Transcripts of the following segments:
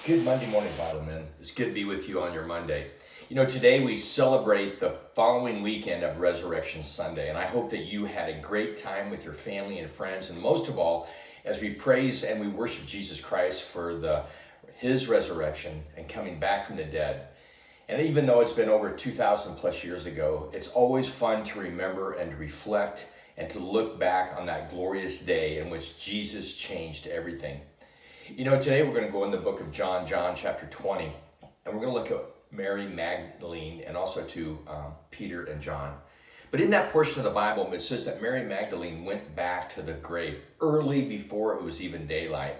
Good Monday morning, Vitalmen. It's good to be with you on your Monday. You know, today we celebrate the following weekend of Resurrection Sunday, and I hope that you had a great time with your family and friends, and most of all, as we praise and we worship Jesus Christ for his resurrection and coming back from the dead. And even though it's been over 2,000 plus years ago, it's always fun to remember and to reflect and to look back on that glorious day in which Jesus changed everything. You know, today we're going to go in the book of John chapter 20, and we're going to look at Mary Magdalene and also to Peter and John. But in that portion of the Bible, it says that Mary Magdalene went back to the grave early before it was even daylight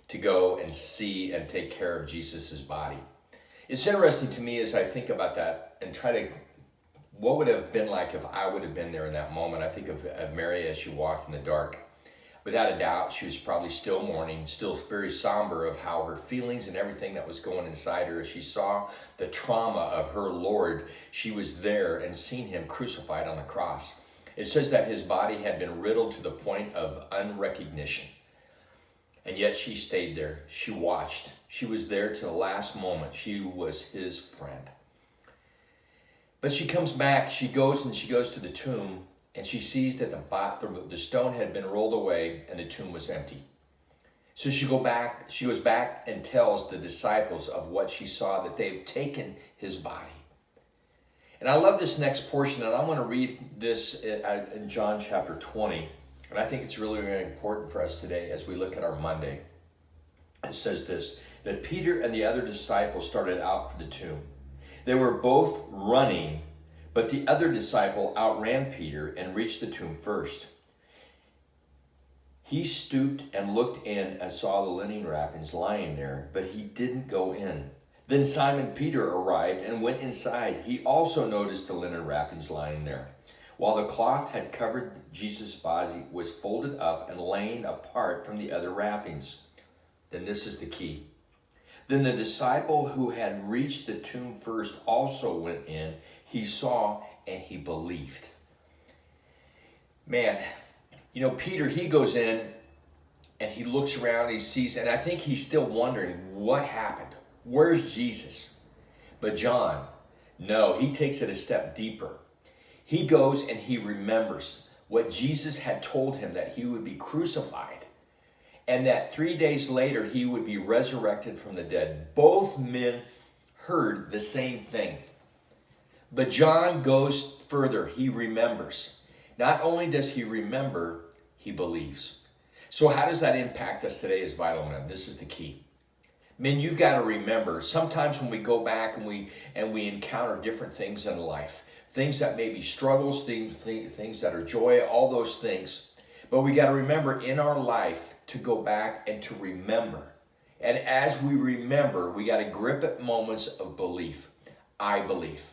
to go and see and take care of Jesus's body. It's interesting to me as I think about that and try to, what would have been like if I would have been there in that moment. I think of Mary as she walked in the dark. Without a doubt, she was probably still mourning, still very somber of how her feelings and everything that was going inside her. As she saw the trauma of her Lord, she was there and seen him crucified on the cross. It says that his body had been riddled to the point of unrecognition. And yet she stayed there. She watched. She was there to the last moment. She was his friend. But she comes back. She goes to the tomb. And she sees that the stone had been rolled away and the tomb was empty. So she goes back and tells the disciples of what she saw, that they've taken his body. And I love this next portion, and I want to read this in John chapter 20. And I think it's really, really important for us today as we look at our Monday. It says this, that Peter and the other disciples started out for the tomb. They were both running, but the other disciple outran Peter and reached the tomb first. He stooped and looked in and saw the linen wrappings lying there, but he didn't go in. Then Simon Peter arrived and went inside. He also noticed the linen wrappings lying there, while the cloth had covered Jesus' body was folded up and laying apart from the other wrappings. Then this is the key. Then the disciple who had reached the tomb first also went in. He saw and he believed. Man, you know, Peter, he goes in and he looks around, he sees, and I think he's still wondering what happened. Where's Jesus? But John, no, he takes it a step deeper. He goes and he remembers what Jesus had told him, that he would be crucified and that 3 days later he would be resurrected from the dead. Both men heard the same thing. But John goes further. He remembers. Not only does he remember, he believes. So how does that impact us today as vital men? This is the key. Men, you've got to remember, sometimes when we go back and we encounter different things in life, things that may be struggles, things that are joy, all those things. But we got to remember in our life to go back and to remember. And as we remember, we got to grip at moments of belief. I believe.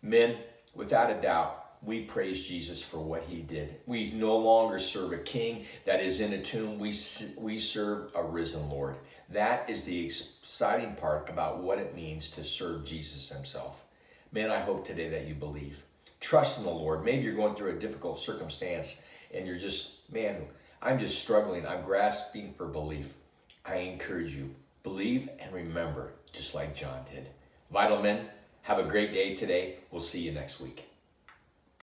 Men, without a doubt, we praise Jesus for what he did. We no longer serve a king that is in a tomb. We serve a risen Lord. That is the exciting part about what it means to serve Jesus himself. Men, I hope today that you believe. Trust in the Lord. Maybe you're going through a difficult circumstance and you're just, man, I'm just struggling. I'm grasping for belief. I encourage you, believe and remember, just like John did. Vital men, have a great day today. We'll see you next week.